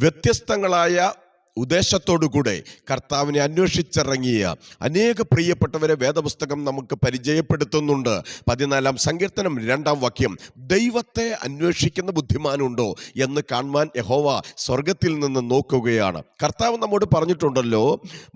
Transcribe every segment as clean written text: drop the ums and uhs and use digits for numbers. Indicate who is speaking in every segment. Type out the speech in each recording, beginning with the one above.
Speaker 1: വ്യത്യസ്തങ്ങളായ ഉദ്ദേശത്തോടുകൂടെ കർത്താവിനെ അന്വേഷിച്ചിറങ്ങിയ അനേക പ്രിയപ്പെട്ടവരെ വേദപുസ്തകം നമുക്ക് പരിചയപ്പെടുത്തുന്നുണ്ട്. 14-ാം സങ്കീർത്തനം 2-ാം വാക്യം, ദൈവത്തെ അന്വേഷിക്കുന്ന ബുദ്ധിമാനുണ്ടോ എന്ന് കാണുവാൻ യഹോവ സ്വർഗത്തിൽ നിന്ന് നോക്കുകയാണ്. കർത്താവ് നമ്മോട് പറഞ്ഞിട്ടുണ്ടല്ലോ,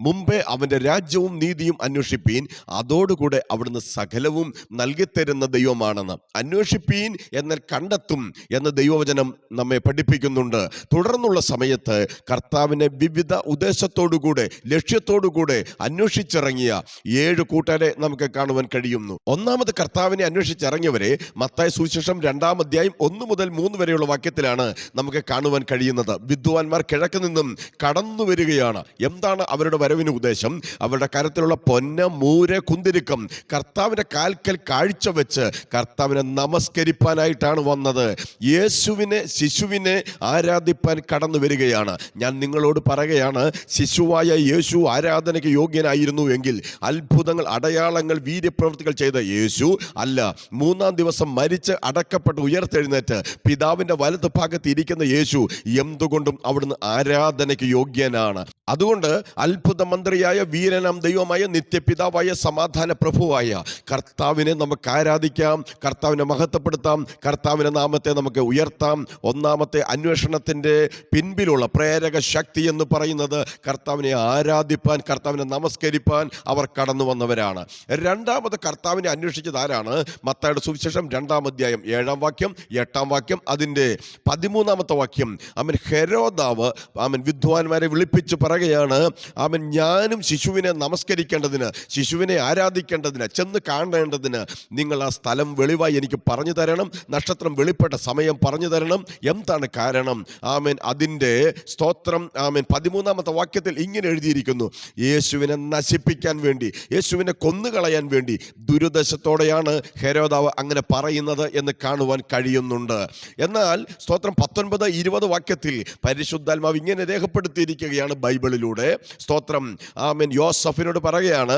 Speaker 1: മുമ്പേ അവൻ്റെ രാജ്യവും നീതിയും അന്വേഷിപ്പീൻ, അതോടുകൂടെ അവിടുന്ന് സകലവും നൽകിത്തരുന്ന ദൈവമാണെന്ന്. അന്വേഷിപ്പീൻ എന്നാൽ കണ്ടെത്തും എന്ന് ദൈവവചനം നമ്മെ പഠിപ്പിക്കുന്നുണ്ട്. തുടർന്നുള്ള സമയത്ത് കർത്താവിനെ വിവിധ ഉദ്ദേശത്തോടുകൂടെ ലക്ഷ്യത്തോടുകൂടെ അന്വേഷിച്ചിറങ്ങിയ 7 കൂട്ടരെ നമുക്ക് കാണുവാൻ കഴിയുന്നു. ഒന്നാമത് കർത്താവിനെ അന്വേഷിച്ചിറങ്ങിയവരെ മത്തായി സുവിശേഷം 2-ാം അധ്യായം 1 മുതൽ 3 വരെയുള്ള വാക്യത്തിലാണ് നമുക്ക് കാണുവാൻ കഴിയുന്നത്. വിദ്വാൻമാർ കിഴക്ക് നിന്നും കടന്നു വരികയാണ്. എന്താണ് അവരുടെ വരവിന് ഉദ്ദേശം? അവരുടെ കരത്തിലുള്ള പൊന്ന്, മൂര്, കുന്തിരിക്കം കർത്താവിന്റെ കാൽക്കൽ കാഴ്ചവെച്ച് കർത്താവിനെ നമസ്കരിപ്പാനായിട്ടാണ് വന്നത്. യേശുവിനെ, ശിശുവിനെ ആരാധിപ്പാൻ കടന്നു വരികയാണ്. ഞാൻ നിങ്ങളോട് പറയുകയാണ്, ശിശുവായ യേശു ആരാധനയ്ക്ക് യോഗ്യനായിരുന്നു എങ്കിൽ അത്ഭുതങ്ങൾ, അടയാളങ്ങൾ, വീര്യപ്രവൃത്തികൾ ചെയ്ത യേശു അല്ല. 3-ാം ദിവസം മരിച്ച് അടക്കപ്പെട്ട് ഉയർത്തെഴുന്നേറ്റ് പിതാവിന്റെ വലത്ത് ഭാഗത്ത് ഇരിക്കുന്ന യേശു എന്തുകൊണ്ടും അവിടുന്ന് ആരാധനയ്ക്ക് യോഗ്യനാണ്. അതുകൊണ്ട് അത്ഭുത മന്ത്രിയായ, വീരനാം ദൈവമായ, നിത്യപിതാവായ, സമാധാന പ്രഭുവായ കർത്താവിനെ നമുക്ക് ആരാധിക്കാം, കർത്താവിനെ മഹത്വപ്പെടുത്താം, കർത്താവിന്റെ നാമത്തെ നമുക്ക് ഉയർത്താം. ഒന്നാമത്തെ അന്വേഷണത്തിന്റെ പിൻപിലുള്ള പ്രേരക ശക്തി എന്ന് പറയുന്നത് കർത്താവിനെ ആരാധിപ്പാൻ, കർത്താവിനെ നമസ്കരിപ്പാൻ അവർ കടന്നു വന്നവരാണ്. രണ്ടാമത് കർത്താവിനെ അന്വേഷിച്ചത് ആരാണ്? മത്തായിയുടെ സുവിശേഷം 2-ാം അധ്യായം 7-ാം വാക്യം, 8-ാം വാക്യം, അതിൻ്റെ 13-ാമത്തെ വാക്യം. ഹെരോദാവ് വിദ്വാൻമാരെ വിളിപ്പിച്ച് പറയുകയാണ്, ഞാനും ശിശുവിനെ നമസ്കരിക്കേണ്ടതിന്, ശിശുവിനെ ആരാധിക്കേണ്ടതിന്, ചെന്ന് കാണേണ്ടതിന് നിങ്ങൾ ആ സ്ഥലം വെളിവായി എനിക്ക് പറഞ്ഞു തരണം, നക്ഷത്രം വെളിപ്പെട്ട സമയം പറഞ്ഞു തരണം. എന്താണ് കാരണം? അതിൻ്റെ സ്തോത്രം 13-ാമത്തെ വാക്യത്തിൽ ഇങ്ങനെ എഴുതിയിരിക്കുന്നു, യേശുവിനെ നശിപ്പിക്കാൻ വേണ്ടി, യേശുവിനെ കൊന്നുകളയാൻ വേണ്ടി ദുരുദ്ദേശത്തോടെയാണ് ഹെരോദാവ് അങ്ങനെ പറയുന്നത് എന്ന് കാണുവാൻ കഴിയുന്നുണ്ട്. എന്നാൽ സ്തോത്രം 19-20 വാക്യത്തിൽ പരിശുദ്ധാത്മാവ് ഇങ്ങനെ രേഖപ്പെടുത്തിയിരിക്കുകയാണ് ബൈബിളിലൂടെ. സ്തോത്രം യോസഫിനോട് പറയുകയാണ്,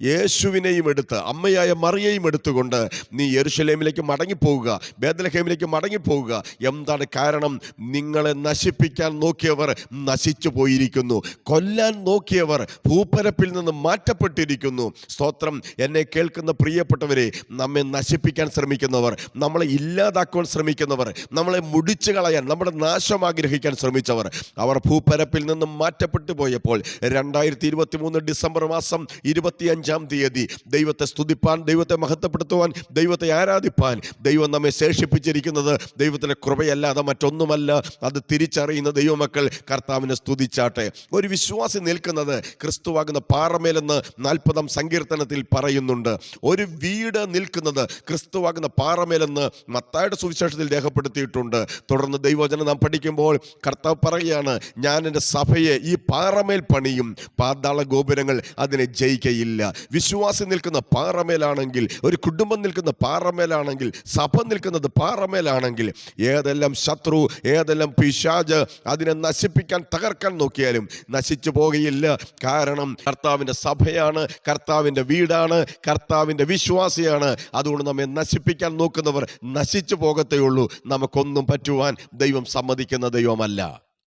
Speaker 1: യേശുവിനെയും എടുത്ത്, അമ്മയായ മറിയയും എടുത്തുകൊണ്ട് നീ യെരുശലേമിലേക്ക് മടങ്ങിപ്പോവുക, ബേത്ലഹേമിലേക്ക് മടങ്ങിപ്പോവുക. എന്താണ് കാരണം? നിങ്ങളെ നശിപ്പിക്കാൻ നോക്കിയവർ നശിച്ചു പോയിരിക്കുന്നു, കൊല്ലാൻ നോക്കിയവർ ഭൂപരപ്പിൽ നിന്ന് മാറ്റപ്പെട്ടിരിക്കുന്നു. സ്തോത്രം. എന്നെ കേൾക്കുന്ന പ്രിയപ്പെട്ടവരെ, നമ്മെ നശിപ്പിക്കാൻ ശ്രമിക്കുന്നവർ, നമ്മളെ ഇല്ലാതാക്കുവാൻ ശ്രമിക്കുന്നവർ, നമ്മളെ മുടിച്ചു കളയാൻ, നമ്മുടെ നാശം ആഗ്രഹിക്കാൻ ശ്രമിച്ചവർ, അവർ ഭൂപരപ്പിൽ നിന്നും മാറ്റപ്പെട്ടു പോയപ്പോൾ 2023 ഡിസംബർ മാസം 25-ാം തീയതി ദൈവത്തെ സ്തുതിപ്പാൻ, ദൈവത്തെ മഹത്വപ്പെടുത്തുവാൻ, ദൈവത്തെ ആരാധിപ്പാൻ ദൈവം നമ്മെ ശേഷിപ്പിച്ചിരിക്കുന്നത് ദൈവത്തിൻ്റെ കൃപയല്ലാതെ മറ്റൊന്നുമല്ല. അത് തിരിച്ചറിയുന്ന ദൈവമക്കൾ കർത്താവിനെ സ്തുതിച്ചാട്ടെ. ഒരു വിശ്വാസി നിൽക്കുന്നത് ക്രിസ്തുവാകുന്ന പാറമേലെന്ന് 40-ാം സങ്കീർത്തനത്തിൽ പറയുന്നുണ്ട്. ഒരു വീട് നിൽക്കുന്നത് ക്രിസ്തുവാകുന്ന പാറമേലെന്ന് മത്തായിയുടെ സുവിശേഷത്തിൽ രേഖപ്പെടുത്തിയിട്ടുണ്ട്. തുടർന്ന് ദൈവവചനം നാം പഠിക്കുമ്പോൾ കർത്താവ് പറയുകയാണ്, ഞാൻ എൻ്റെ സഭയെ ഈ പാറമേൽ പണിയും, പാതാള ഗോപുരങ്ങൾ അതിനെ ജയിക്കയില്ല. വിശ്വാസി നിൽക്കുന്ന പാറമേലാണെങ്കിൽ, ഒരു കുടുംബം നിൽക്കുന്ന പാറമേലാണെങ്കിൽ, സഭ നിൽക്കുന്നത് പാറമേലാണെങ്കിൽ, ഏതെല്ലാം ശത്രു, ഏതെല്ലാം പിശാച് അതിനെ നശിപ്പിക്കാൻ, തകർക്കാൻ നോക്കിയാലും നശിച്ചു പോകുകയില്ല. കാരണം കർത്താവിൻ്റെ സഭയാണ്, കർത്താവിൻ്റെ വീടാണ്, കർത്താവിൻ്റെ വിശ്വാസിയാണ്. അതുകൊണ്ട് നമ്മെ നശിപ്പിക്കാൻ നോക്കുന്നവർ നശിച്ചു പോകത്തേ ഉള്ളൂ. നമുക്കൊന്നും പറ്റുവാൻ ദൈവം സമ്മതിക്കുന്ന ദൈവമല്ല.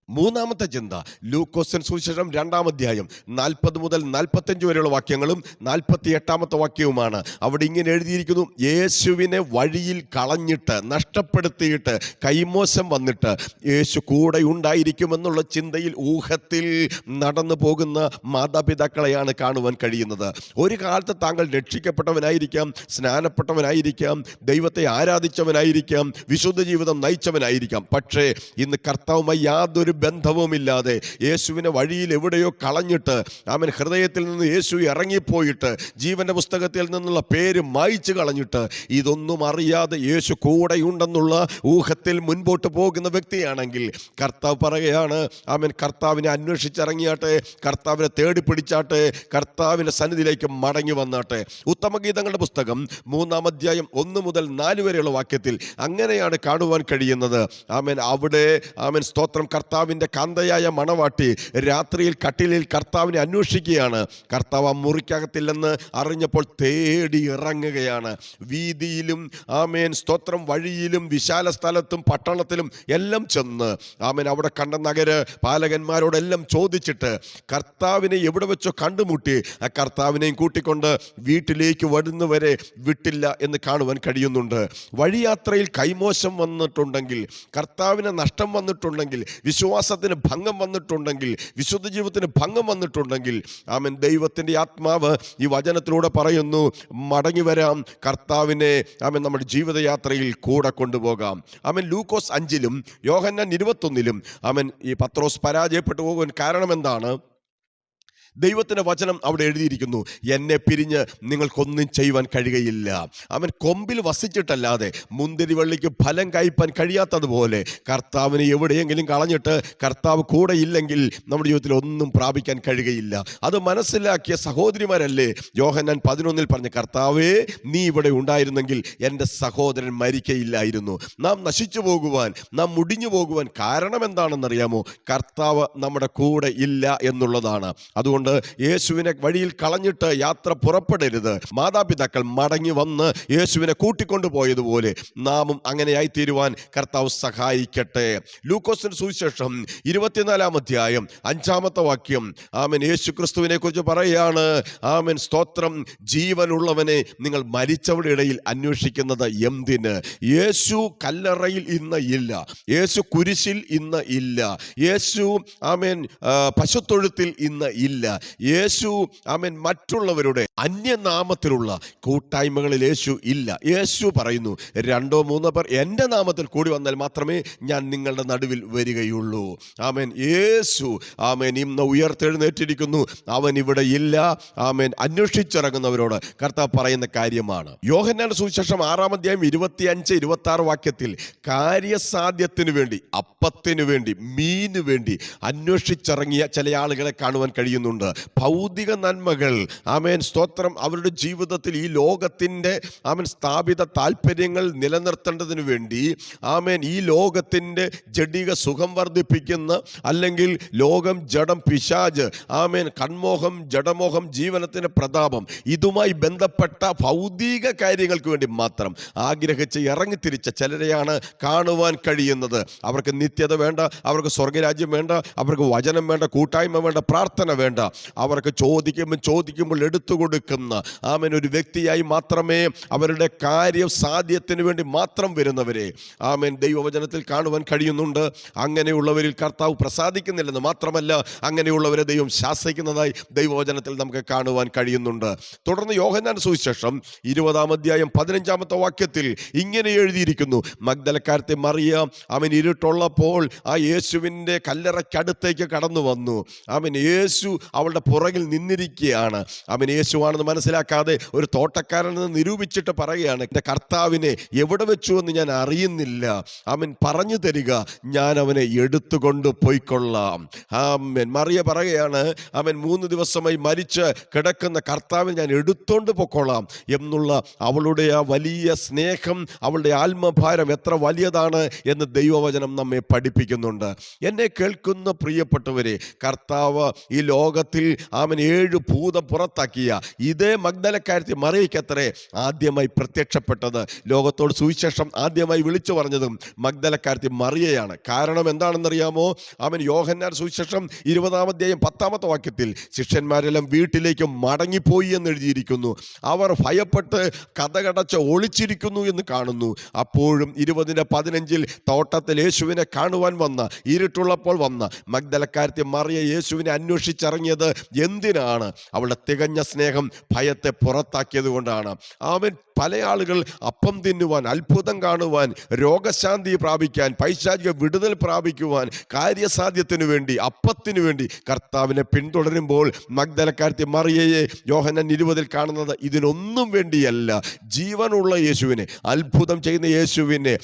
Speaker 1: മൂന്നാമത്തെ ചിന്ത, ലൂക്കോസിൻ സുവിശേഷം 2-ാം അധ്യായം 40 മുതൽ 45 വരെയുള്ള വാക്യങ്ങളും 48-ാമത്തെ വാക്യവുമാണ്. അവിടെ ഇങ്ങനെ എഴുതിയിരിക്കുന്നു, യേശുവിനെ വഴിയിൽ കളഞ്ഞിട്ട്, നഷ്ടപ്പെടുത്തിയിട്ട്, കൈമോശം വന്നിട്ട് യേശു കൂടെ ഉണ്ടായിരിക്കുമെന്നുള്ള ചിന്തയിൽ, ഊഹത്തിൽ നടന്നു പോകുന്ന മാതാപിതാക്കളെയാണ് കാണുവാൻ കഴിയുന്നത്. ഒരു കാലത്ത് താങ്കൾ രക്ഷിക്കപ്പെട്ടവനായിരിക്കാം, സ്നാനപ്പെട്ടവനായിരിക്കാം, ദൈവത്തെ ആരാധിച്ചവനായിരിക്കാം, വിശുദ്ധ ജീവിതം നയിച്ചവനായിരിക്കാം. പക്ഷേ ഇന്ന് കർത്താവുമായി യാതൊരു ബന്ധവുമില്ലാതെ യേശുവിനെ വഴിയിൽ എവിടെയോ കളഞ്ഞിട്ട്, ഹൃദയത്തിൽ നിന്ന് യേശു ഇറങ്ങിപ്പോയിട്ട്, ജീവന്റെ പുസ്തകത്തിൽ നിന്നുള്ള പേര് മായ്ച്ചു കളഞ്ഞിട്ട്, ഇതൊന്നും അറിയാതെ യേശു കൂടെയുണ്ടെന്നുള്ള ഊഹത്തിൽ മുൻപോട്ട് പോകുന്ന വ്യക്തിയാണെങ്കിൽ കർത്താവ് പറയുകയാണ്, കർത്താവിനെ അന്വേഷിച്ചിറങ്ങിയാട്ടെ, കർത്താവിനെ തേടി പിടിച്ചാട്ടെ, കർത്താവിൻ്റെ സന്നിധിയിലേക്ക് മടങ്ങി വന്നാട്ടെ. ഉത്തമഗീതങ്ങളുടെ പുസ്തകം 3-ാം അധ്യായം 1 മുതൽ 4 വരെയുള്ള വാക്യത്തിൽ അങ്ങനെയാണ് കാണുവാൻ കഴിയുന്നത്. അവിടെ സ്തോത്രം, കർത്താവ് കർത്താവിൻ്റെ കാന്തയായ മണവാട്ടി രാത്രിയിൽ കട്ടിലിൽ കർത്താവിനെ അന്വേഷിക്കുകയാണ്. കർത്താവ് ആ മുറിക്കകത്തില്ലെന്ന് അറിഞ്ഞപ്പോൾ തേടി ഇറങ്ങുകയാണ്. വീതിയിലും ആമേൻ സ്തോത്രം വഴിയിലും വിശാല സ്ഥലത്തും പട്ടണത്തിലും എല്ലാം ചെന്ന് ആമേൻ അവിടെ കണ്ട നഗര പാലകന്മാരോടെല്ലാം ചോദിച്ചിട്ട് കർത്താവിനെ എവിടെ വെച്ചോ കണ്ടുമുട്ടി ആ കർത്താവിനെയും കൂട്ടിക്കൊണ്ട് വീട്ടിലേക്ക് വരുന്നവരെ വിട്ടില്ല എന്ന് കാണുവാൻ കഴിയുന്നുണ്ട്. വഴിയാത്രയിൽ കൈമോശം വന്നിട്ടുണ്ടെങ്കിൽ, കർത്താവിന് നഷ്ടം വന്നിട്ടുണ്ടെങ്കിൽ, വിശ്വാസത്തിന് ഭംഗം വന്നിട്ടുണ്ടെങ്കിൽ, വിശുദ്ധ ജീവിതത്തിന് ഭംഗം വന്നിട്ടുണ്ടെങ്കിൽ ആമേൻ ദൈവത്തിൻ്റെ ആത്മാവ് ഈ വചനത്തിലൂടെ പറയുന്നു, മടങ്ങി വരാം, കർത്താവിനെ ആമേൻ നമ്മുടെ ജീവിതയാത്രയിൽ കൂടെ കൊണ്ടുപോകാം. ആമേൻ ലൂക്കോസ് 5-ലും യോഹന്നാൻ 21-ലും ആമേൻ ഈ പത്രോസ് പരാജയപ്പെട്ടു പോകുവാൻ കാരണം എന്താണ്? ദൈവത്തിൻ്റെ വചനം അവിടെ എഴുതിയിരിക്കുന്നു, എന്നെ പിരിഞ്ഞ് നിങ്ങൾക്കൊന്നും ചെയ്യുവാൻ കഴിയുകയില്ല. അവൻ കൊമ്പിൽ വസിച്ചിട്ടല്ലാതെ മുന്തിരിവള്ളിക്ക് ഫലം കായ്പാൻ കഴിയാത്തതുപോലെ കർത്താവിനെ എവിടെയെങ്കിലും കളഞ്ഞിട്ട് കർത്താവ് കൂടെ ഇല്ലെങ്കിൽ നമ്മുടെ ജീവിതത്തിൽ ഒന്നും പ്രാപിക്കാൻ കഴിയുകയില്ല. അത് മനസ്സിലാക്കിയ സഹോദരിമാരല്ലേ യോഹന്നാൻ 11-ൽ പറഞ്ഞ, കർത്താവേ നീ ഇവിടെ ഉണ്ടായിരുന്നെങ്കിൽ എൻ്റെ സഹോദരൻ മരിക്കയില്ലായിരുന്നു. നാം നശിച്ചു പോകുവാൻ, നാം മുടിഞ്ഞു പോകുവാൻ കാരണം എന്താണെന്നറിയാമോ? കർത്താവ് നമ്മുടെ കൂടെ ഇല്ല എന്നുള്ളതാണ്. അതുകൊണ്ട് യേശുവിനെ വഴിയിൽ കളഞ്ഞിട്ട് യാത്ര പുറപ്പെടരുത്. മാതാപിതാക്കൾ മടങ്ങി വന്ന് യേശുവിനെ കൂട്ടിക്കൊണ്ടു പോയതുപോലെ നാമും അങ്ങനെയായി തീരുവാൻ കർത്താവ് സഹായിക്കട്ടെ. ലൂക്കോസിന്റെ സുവിശേഷം 24-ാം അധ്യായം 5-ാമത്തെ വാക്യം ആമേൻ യേശു ക്രിസ്തുവിനെ കുറിച്ച് പറയുകയാണ്. ആമേൻ സ്തോത്രം, ജീവനുള്ളവനെ നിങ്ങൾ മരിച്ചവരുടെ ഇടയിൽ അന്വേഷിക്കുന്നത് എന്തിന്? യേശു കല്ലറയിൽ ഇന്ന് ഇല്ല, യേശു കുരിശിൽ ഇന്ന് ഇല്ല, യേശു ആമേൻ പശുത്തൊഴുത്തിൽ ഇന്ന് ഇല്ല, യേശു ആമേൻ മറ്റുള്ളവരുടെ അന്യനാമത്തിലുള്ള കൂട്ടായ്മകളിൽ യേശു ഇല്ല. യേശു പറയുന്നു, 2-3 പേർ എൻ്റെ നാമത്തിൽ കൂടി വന്നാൽ മാത്രമേ ഞാൻ നിങ്ങളുടെ നടുവിൽ വരികയുള്ളൂ. ആമേൻ യേശു ആമേൻ ഇന്ന് ഉയർത്തെഴുന്നേറ്റിരിക്കുന്നു, അവൻ ഇവിടെ ഇല്ല. ആമേൻ അന്വേഷിച്ചിറങ്ങുന്നവരോട് കർത്താവ് പറയുന്ന കാര്യമാണ്. യോഹന്നാന്റെ സുവിശേഷം 6-ാം അധ്യായം 25-26 വാക്യത്തിൽ കാര്യസാധ്യത്തിനു വേണ്ടി, അപ്പത്തിനു വേണ്ടി, മീനു വേണ്ടി അന്വേഷിച്ചിറങ്ങിയ ചില ആളുകളെ കാണുവാൻ കഴിയുന്നുണ്ട്. ഭൗതിക നന്മകൾ ആമേൻ സ്തോത്രം അവരുടെ ജീവിതത്തിൽ ഈ ലോകത്തിൻ്റെ ആമേൻ സ്ഥാപിത താല്പര്യങ്ങൾ നിലനിർത്തേണ്ടതിന് വേണ്ടി ആമേൻ ഈ ലോകത്തിൻ്റെ ജഡിക സുഖം വർദ്ധിപ്പിക്കുന്ന, അല്ലെങ്കിൽ ലോകം, ജഡം, പിശാച്, ആമേൻ കൺമോഹം, ജഡമോഹം, ജീവനത്തിൻ്റെ പ്രതാപം, ഇതുമായി ബന്ധപ്പെട്ട ഭൗതിക കാര്യങ്ങൾക്ക് വേണ്ടി മാത്രം ആഗ്രഹിച്ച് ഇറങ്ങിത്തിരിച്ച ചിലരെയാണ് കാണുവാൻ കഴിയുന്നത്. അവർക്ക് നിത്യത വേണ്ട, അവർക്ക് സ്വർഗരാജ്യം വേണ്ട, അവർക്ക് വചനം വേണ്ട, കൂട്ടായ്മ വേണ്ട, പ്രാർത്ഥന വേണ്ട. അവർക്ക് ചോദിക്കുമ്പോൾ എടുത്തു കൊടുക്കുന്ന ആമേൻ ഒരു വ്യക്തിയായി മാത്രമേ, അവരുടെ കാര്യസാധ്യത്തിന് വേണ്ടി മാത്രം വരുന്നവരെ ആമേൻ ദൈവവചനത്തിൽ കാണുവാൻ കഴിയുന്നുണ്ട്. അങ്ങനെയുള്ളവരിൽ കർത്താവ് പ്രസാദിക്കുന്നില്ലെന്ന് മാത്രമല്ല, അങ്ങനെയുള്ളവരെ ദൈവം ശാസിക്കുന്നതായി ദൈവവചനത്തിൽ നമുക്ക് കാണുവാൻ കഴിയുന്നുണ്ട്. തുടർന്ന് യോഹന്നാൻ സുവിശേഷം 20-ാം അധ്യായം 15-ാമത്തെ വാക്യത്തിൽ ഇങ്ങനെ എഴുതിയിരിക്കുന്നു, മഗ്ദലക്കാരത്തെ മറിയ അവൻ ഇരുട്ടുള്ളപ്പോൾ ആ യേശുവിൻ്റെ കല്ലറയ്ക്കടുത്തേക്ക് കടന്നു വന്നു. അവൻ യേശു അവളുടെ പുറകിൽ നിന്നിരിക്കുകയാണ്. അവൻ യേശുവാണെന്ന് മനസ്സിലാക്കാതെ ഒരു തോട്ടക്കാരനെന്ന് നിരൂപിച്ചിട്ട് പറയുകയാണ്, എൻ്റെ കർത്താവിനെ എവിടെ വെച്ചു എന്ന് ഞാൻ അറിയുന്നില്ല, അവൻ പറഞ്ഞു തരിക, ഞാൻ അവനെ എടുത്തുകൊണ്ട് പോയിക്കൊള്ളാം. ആമേൻ. മറിയ പറയുകയാണ്, അവൻ 3 ദിവസമായി മരിച്ച് കിടക്കുന്ന കർത്താവിനെ ഞാൻ എടുത്തോണ്ട് പൊക്കോളാം എന്നുള്ള അവളുടെ ആ വലിയ സ്നേഹം, അവളുടെ ആത്മഭാരം എത്ര വലിയതാണ് എന്ന് ദൈവവചനം നമ്മെ പഠിപ്പിക്കുന്നുണ്ട്. എന്നെ കേൾക്കുന്ന പ്രിയപ്പെട്ടവരെ, കർത്താവ് ഈ ലോകത്തിൽ അവൻ 7 ഭൂതം പുറത്താക്കിയ ഇതേ മഗ്ദലക്കാരത്തി മറിയയ്ക്കത്രേ ആദ്യമായി പ്രത്യക്ഷപ്പെട്ടത്. ലോകത്തോട് സുവിശേഷം ആദ്യമായി വിളിച്ചു പറഞ്ഞതും മഗ്ദലക്കാരത്തി മറിയയാണ്. കാരണം എന്താണെന്നറിയാമോ? അവൻ യോഹന്നാൻ സുവിശേഷം 20-ാം അധ്യായം 10-ാമത്തെ വാക്യത്തിൽ ശിഷ്യന്മാരെല്ലാം വീട്ടിലേക്ക് മടങ്ങിപ്പോയി എന്ന് എഴുതിയിരിക്കുന്നു. അവർ ഭയപ്പെട്ട് കതകടച്ച് ഒളിച്ചിരിക്കുന്നു എന്ന് കാണുന്നു. അപ്പോഴും 20-15 തോട്ടത്തിൽ യേശുവിനെ കാണുവാൻ വന്ന, ഇരുട്ടുള്ളപ്പോൾ വന്ന മഗ്ദലക്കാരത്തി മറിയ യേശുവിനെ അന്വേഷിച്ചിറങ്ങിയത് എന്തിനാണ്? അവളുടെ തികഞ്ഞ സ്നേഹം ഭയത്തെ പുറത്താക്കിയത് കൊണ്ടാണ്. അവൻ പല ആളുകൾ അപ്പം തിന്നുവാൻ, അത്ഭുതം കാണുവാൻ, രോഗശാന്തി പ്രാപിക്കാൻ, പൈശാചിക വിടുതൽ പ്രാപിക്കുവാൻ, കാര്യസാധ്യത്തിനു വേണ്ടി, അപ്പത്തിനു വേണ്ടി കർത്താവിനെ പിന്തുടരുമ്പോൾ മഗ്ദലക്കാരത്തി മറിയയെ യോഹന്നാൻ 20-ൽ കാണുന്നത് ഇതിനൊന്നും വേണ്ടിയല്ല. ജീവനുള്ള യേശുവിനെ, അത്ഭുതം ചെയ്യുന്ന യേശുവിനെ,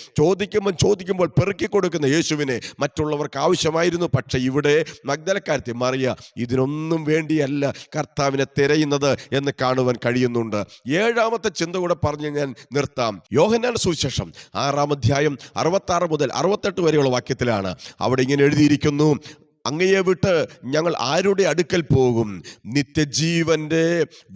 Speaker 1: ചോദിക്കുമ്പോൾ പെറുക്കി കൊടുക്കുന്ന യേശുവിനെ മറ്റുള്ളവർക്ക് ആവശ്യമായിരുന്നു. പക്ഷെ ഇവിടെ മഗ്ദലക്കാരത്തി മറിയ ഇതിനൊന്നും വേണ്ടിയല്ല കർത്താവിനെ തിരയുന്നത് എന്ന് കാണുവാൻ കഴിയുന്നുണ്ട്. 7-ാമത്തെ ചിന്ത കൂടെ പറഞ്ഞ് ഞാൻ നിർത്താം. യോഹന്നാന്റെ സുവിശേഷം 6-ാം അധ്യായം 66 മുതൽ 68 വരെയുള്ള വാക്യത്തിലാണ്. അവിടെ ഇങ്ങനെ എഴുതിയിരിക്കുന്നു, അങ്ങയെ വിട്ട് ഞങ്ങൾ ആരുടെ അടുക്കൽ പോകും? നിത്യജീവന്റെ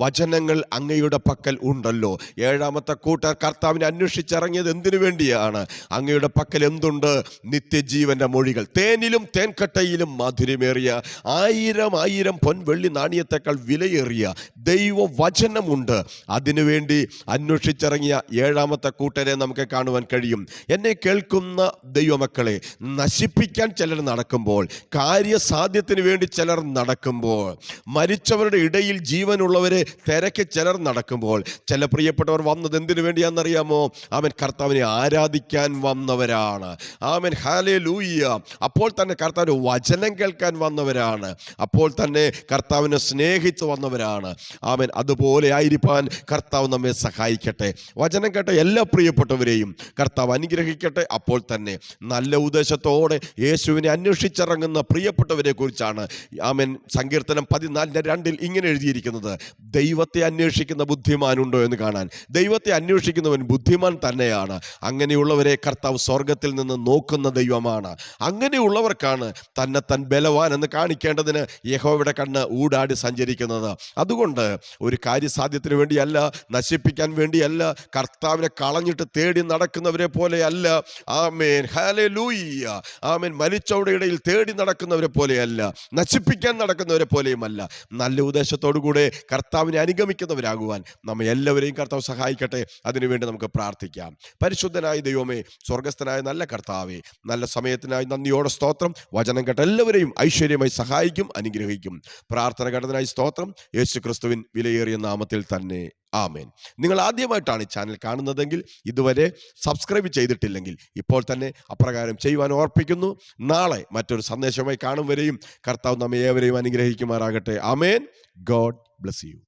Speaker 1: വചനങ്ങൾ അങ്ങയുടെ പക്കൽ ഉണ്ടല്ലോ. 7-ാമത്തെ കൂട്ടർ കർത്താവിനെ അന്വേഷിച്ചിറങ്ങിയത് എന്തിനു വേണ്ടിയാണ്? അങ്ങയുടെ പക്കൽ എന്തുണ്ട്? നിത്യജീവന്റെ മൊഴികൾ, തേനിലും തേൻകട്ടയിലും മധുരമേറിയ 1000 പൊൻവെള്ളി നാണയത്തെക്കാൾ വിലയേറിയ ദൈവവചനമുണ്ട്. അതിനുവേണ്ടി അന്വേഷിച്ചിറങ്ങിയ 7-ാമത്തെ കൂട്ടരെ നമുക്ക് കാണുവാൻ കഴിയും. എന്നെ കേൾക്കുന്ന ദൈവമക്കളെ, നശിപ്പിക്കാൻ ചിലർ നടക്കുമ്പോൾ, കാര്യസാധ്യത്തിന് വേണ്ടി ചിലർ നടക്കുമ്പോൾ, മരിച്ചവരുടെ ഇടയിൽ ജീവനുള്ളവരെ തിരക്കി ചിലർ നടക്കുമ്പോൾ, ചില പ്രിയപ്പെട്ടവർ വന്നത് എന്തിനു വേണ്ടിയാണെന്നറിയാമോ? അവൻ കർത്താവിനെ ആരാധിക്കാൻ വന്നവരാണ്. ആമേൻ, ഹല്ലേലൂയ. അപ്പോൾ തന്നെ കർത്താവിന്റെ വചനം കേൾക്കാൻ വന്നവരാണ്. അപ്പോൾ തന്നെ കർത്താവിനെ സ്നേഹിച്ച് വന്നവരാണ്. ആമേൻ, അതുപോലെ ആയിരിക്കാൻ കർത്താവ് നമ്മെ സഹായിക്കട്ടെ. വചനം കേട്ട എല്ലാ പ്രിയപ്പെട്ടവരെയും കർത്താവ് അനുഗ്രഹിക്കട്ടെ. അപ്പോൾ തന്നെ നല്ല ഉദ്ദേശത്തോടെ യേശുവിനെ അന്വേഷിച്ചിറങ്ങുന്ന പ്രിയപ്പെട്ടവരെ കുറിച്ചാണ് ആമേൻ സങ്കീർത്തനം 14:2 ഇങ്ങനെ എഴുതിയിരിക്കുന്നത്, ദൈവത്തെ അന്വേഷിക്കുന്ന ബുദ്ധിമാനുണ്ടോ എന്ന് കാണാൻ. ദൈവത്തെ അന്വേഷിക്കുന്നവൻ ബുദ്ധിമാൻ തന്നെയാണ്. അങ്ങനെയുള്ളവരെ കർത്താവ് സ്വർഗത്തിൽ നിന്ന് നോക്കുന്ന ദൈവമാണ്. അങ്ങനെയുള്ളവർക്കാണ് തന്നെത്താൻ ബലവാൻ എന്ന് കാണിക്കേണ്ടതിന് യഹോവയുടെ കണ്ണ് ഊടാടി സഞ്ചരിക്കുന്നത്. അതുകൊണ്ട് ഒരു കാര്യസാധ്യത്തിന് വേണ്ടിയല്ല, നശിപ്പിക്കാൻ വേണ്ടിയല്ല, കർത്താവിനെ കളഞ്ഞിട്ട് തേടി നടക്കുന്നവരെ പോലെയല്ല. ആമേൻ, ഹല്ലേലൂയ. ആമേൻ, മരിച്ചവരുടെ ഇടയിൽ തേടി നടക്കുന്നവരെ പോലെയല്ല, നശിപ്പിക്കാൻ നടക്കുന്നവരെ പോലെയുമല്ല. നല്ല ഉദ്ദേശത്തോടുകൂടെ കർത്താവിനെ അനുഗമിക്കുന്നവരാകുവാൻ നമ്മെ എല്ലാവരെയും കർത്താവ് സഹായിക്കട്ടെ. അതിനുവേണ്ടി നമുക്ക് പ്രാർത്ഥിക്കാം. പരിശുദ്ധനായ ദൈവമേ, സ്വർഗസ്ഥനായ നല്ല കർത്താവേ, നല്ല സമയത്തിനായി നന്ദിയോടെ സ്തോത്രം. വചനം കേട്ട എല്ലാവരെയും ഐശ്വര്യമായി സഹായിക്കും, അനുഗ്രഹിക്കും. പ്രാർത്ഥന കേട്ടതിനായി സ്തോത്രം. യേശു ക്രിസ്തുവിൻ വിലയേറിയ നാമത്തിൽ തന്നെ, ആമേൻ. നിങ്ങൾ ആദ്യമായിട്ടാണ് ഈ ചാനൽ കാണുന്നതെങ്കിൽ, ഇതുവരെ സബ്സ്ക്രൈബ് ചെയ്തിട്ടില്ലെങ്കിൽ ഇപ്പോൾ തന്നെ അപ്രകാരം ചെയ്യുവാൻ ഓർപ്പിക്കുന്നു. നാളെ മറ്റൊരു സന്ദേശമായി കാണും വരെയും കർത്താവ് നമ്മെ ഏവരെയും അനുഗ്രഹിക്കുമാറാകട്ടെ. ആമേൻ. God bless U.